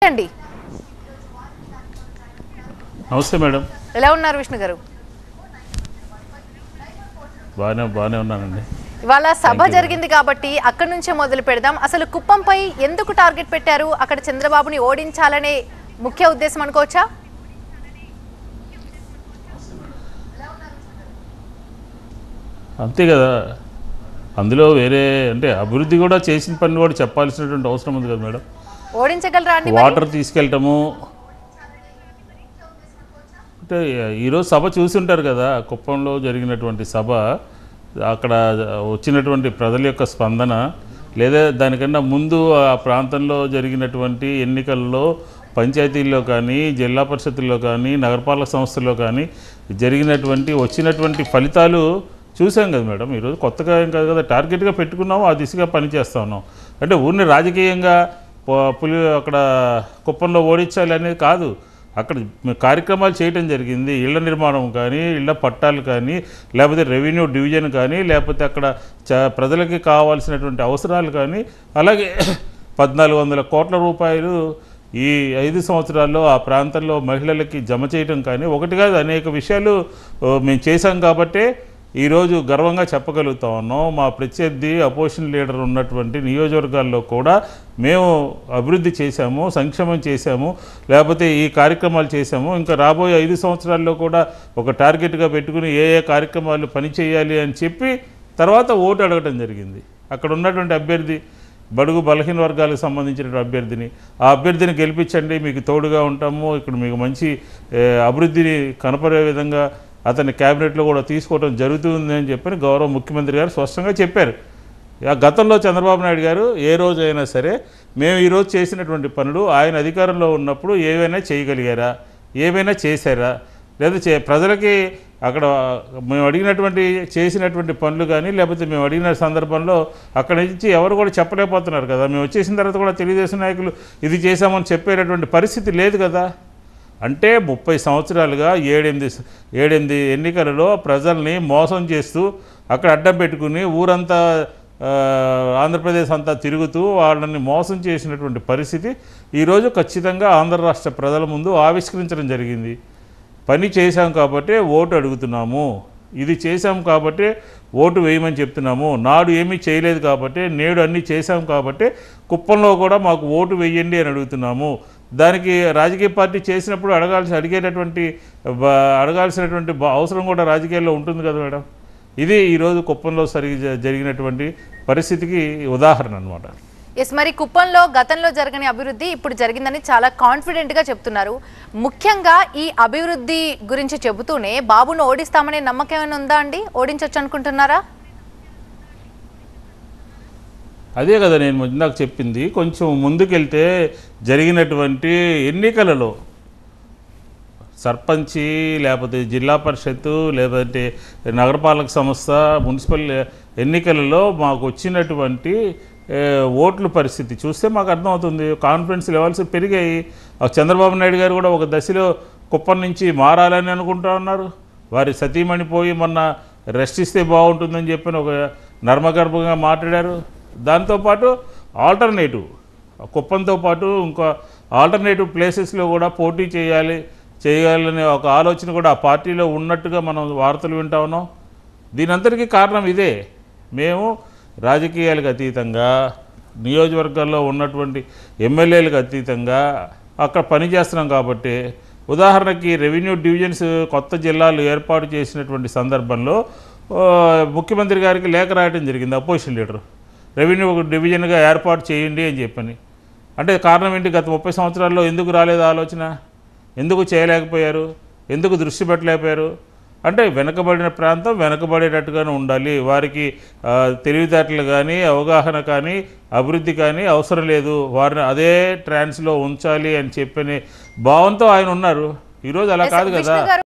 అండి. నమస్తే మేడం. ఎలా ఉన్నారు విష్ణు గారు? బాగానే ఉన్నానండి. ఇవాళ సభ జరిగింది కాబట్టి అక్కడి నుంచే మొదలు పెడదాం. అసలు కుప్పంపై ఎందుకు టార్గెట్ పెట్టారు? అక్కడ చంద్రబాబుని ఓడించాలనే ముఖ్య ఉద్దేశం అనుకోవచ్చా? అంతే కదా, అందులో వేరే అంటే అభివృద్ధి కూడా చేసిన పని కూడా చెప్పాల్సినటువంటి అవసరం ఉంది కదా మేడం. ఓడించగలరా అండి? వాటర్ తీసుకెళ్ళటము అంటే ఈరోజు సభ చూసుంటారు కదా, కుప్పంలో జరిగినటువంటి సభ, అక్కడ వచ్చినటువంటి ప్రజల యొక్క స్పందన, లేదా దానికన్నా ముందు ఆ ప్రాంతంలో జరిగినటువంటి ఎన్నికల్లో పంచాయతీల్లో కానీ, జిల్లా పరిషత్తుల్లో కానీ, నగరపాలక సంస్థల్లో కానీ వచ్చినటువంటి ఫలితాలు చూసాం కదా మేడం. ఈరోజు కొత్తగా ఏం కాదు కదా, టార్గెట్గా పెట్టుకున్నాము, ఆ దిశగా పనిచేస్తూ ఉన్నాం. అంటే ఊరిని రాజకీయంగా అక్కడ కుప్పంలో ఓడించాలి అనేది కాదు, అక్కడ కార్యక్రమాలు చేయటం జరిగింది. ఇళ్ల నిర్మాణం కానీ, ఇళ్ల పట్టాలు కానీ, లేకపోతే రెవెన్యూ డివిజన్ కానీ, లేకపోతే అక్కడ ప్రజలకి కావాల్సినటువంటి అవసరాలు కానీ, అలాగే 1400 కోట్ల రూపాయలు ఈ 5 సంవత్సరాల్లో ఆ ప్రాంతంలో మహిళలకి జమ చేయటం కానీ, ఒకటి కాదు అనేక విషయాలు మేము చేశాం కాబట్టే ఈరోజు గర్వంగా చెప్పగలుగుతా ఉన్నాం. మా ప్రత్యర్థి అపోజిషన్ లీడర్ ఉన్నటువంటి నియోజకవర్గాల్లో కూడా మేము అభివృద్ధి చేశాము, సంక్షేమం చేశాము, లేకపోతే ఈ కార్యక్రమాలు చేశాము. ఇంకా రాబోయే 5 సంవత్సరాల్లో కూడా ఒక టార్గెట్గా పెట్టుకుని ఏ కార్యక్రమాలు పని చేయాలి అని చెప్పి తర్వాత ఓటు అడగటం జరిగింది. అక్కడ ఉన్నటువంటి అభ్యర్థి బడుగు బలహీన వర్గాలకు సంబంధించిన అభ్యర్థిని, ఆ అభ్యర్థిని గెలిపించండి, మీకు తోడుగా ఉంటాము, ఇక్కడ మీకు మంచి అభివృద్ధిని కనపడే విధంగా అతని క్యాబినెట్లో కూడా తీసుకోవడం జరుగుతుంది అని చెప్పని గౌరవ ముఖ్యమంత్రి గారు స్పష్టంగా చెప్పారు. గతంలో చంద్రబాబు నాయుడు గారు ఏ రోజైనా సరే మేము ఈరోజు చేసినటువంటి పనులు ఆయన అధికారంలో ఉన్నప్పుడు ఏవైనా చేయగలిగారా, ఏవైనా చేశారా, లేదా ప్రజలకి అక్కడ మేము చేసినటువంటి పనులు కానీ, లేకపోతే మేము అడిగిన సందర్భంలో అక్కడి నుంచి ఎవరు కూడా చెప్పలేకపోతున్నారు కదా. మేము వచ్చేసిన తర్వాత కూడా తెలుగుదేశం నాయకులు ఇది చేశామని చెప్పేటటువంటి పరిస్థితి లేదు కదా. అంటే 30 సంవత్సరాలుగా 7 ఎన్నికలలో ప్రజల్ని మోసం చేస్తూ అక్కడ అడ్డం పెట్టుకుని ఊరంతా ఆంధ్రప్రదేశ్ అంతా తిరుగుతూ వాళ్ళని మోసం చేసినటువంటి పరిస్థితి ఈరోజు ఖచ్చితంగా ఆంధ్ర రాష్ట్ర ప్రజల ముందు ఆవిష్కరించడం జరిగింది. పని చేశాం కాబట్టి ఓటు అడుగుతున్నాము, ఇది చేశాం కాబట్టి ఓటు వేయమని చెప్తున్నాము, నాడు ఏమీ చేయలేదు కాబట్టి నేడు అన్నీ చేశాం కాబట్టి కుప్పంలో కూడా మాకు ఓటు వేయండి అని అడుగుతున్నాము. దానికి రాజకీయ పార్టీ చేసినప్పుడు అడగాల్సినటువంటి అవసరం కూడా రాజకీయాల్లో ఉంటుంది కదా మేడం. ఇది ఈరోజు కుప్పంలో జరిగినటువంటి పరిస్థితికి ఉదాహరణ అనమాట. ఎస్, మరి కుప్పంలో గతంలో జరగని అభివృద్ధి ఇప్పుడు జరిగిందని చాలా కాన్ఫిడెంట్గా చెప్తున్నారు. ముఖ్యంగా ఈ అభివృద్ధి గురించి చెబుతూనే బాబును ఓడిస్తామనే నమ్మకం ఏమైనా ఉందా అండి? ఓడించవచ్చు అనుకుంటున్నారా? అదే కదా నేను ఇందాక చెప్పింది. కొంచెం ముందుకెళ్తే జరిగినటువంటి ఎన్నికలలో సర్పంచి, లేకపోతే జిల్లా పరిషత్తు, లేకపోతే నగరపాలక సంస్థ, మున్సిపల్ ఎన్నికలలో మాకు వచ్చినటువంటి ఓట్ల పరిస్థితి చూస్తే మాకు అర్థమవుతుంది. కాన్ఫిడెన్స్ లెవెల్స్ పెరిగాయి. చంద్రబాబు నాయుడు గారు కూడా ఒక దశలో కుప్పం నుంచి మారాలని అనుకుంటా ఉన్నారు. వారి సతీమణి పోయి మొన్న రెస్ట్ ఇస్తే బాగుంటుందని చెప్పి ఒక నర్మగర్భంగా మాట్లాడారు. దాంతోపాటు ఆల్టర్నేటివ్ కుప్పంతో పాటు ఇంకా ఆల్టర్నేటివ్ ప్లేసెస్లో కూడా పోటీ చేయాలనే ఒక ఆలోచన కూడా ఆ పార్టీలో ఉన్నట్టుగా మనం వార్తలు వింటా ఉన్నాం. దీనంతటికీ కారణం ఇదే. మేము రాజకీయాలకు అతీతంగా, నియోజకవర్గాల్లో ఉన్నటువంటి ఎమ్మెల్యేలకు అతీతంగా అక్కడ పనిచేస్తున్నాం కాబట్టి, ఉదాహరణకి రెవెన్యూ డివిజన్స్ కొత్త జిల్లాలు ఏర్పాటు చేసినటువంటి సందర్భంలో ముఖ్యమంత్రి గారికి లేఖ రాయడం జరిగింది అపోజిషన్ లీడర్, రెవెన్యూ డివిజన్గా ఏర్పాటు చేయండి అని చెప్పని. అంటే కారణం ఏంటి? గత 30 సంవత్సరాల్లో ఎందుకు రాలేదు ఆలోచన? ఎందుకు చేయలేకపోయారు? ఎందుకు దృష్టి పెట్టలేకపోయారు? అంటే వెనకబడిన ప్రాంతం వెనకబడేటట్టుగానే ఉండాలి, వారికి తెలివితేటలు కానీ, అవగాహన కానీ, అభివృద్ధి కానీ అవసరం లేదు, వారిని అదే ట్రాన్స్లో ఉంచాలి అని చెప్పని భావంతో ఆయన ఉన్నారు. ఈరోజు అలా కాదు కదా.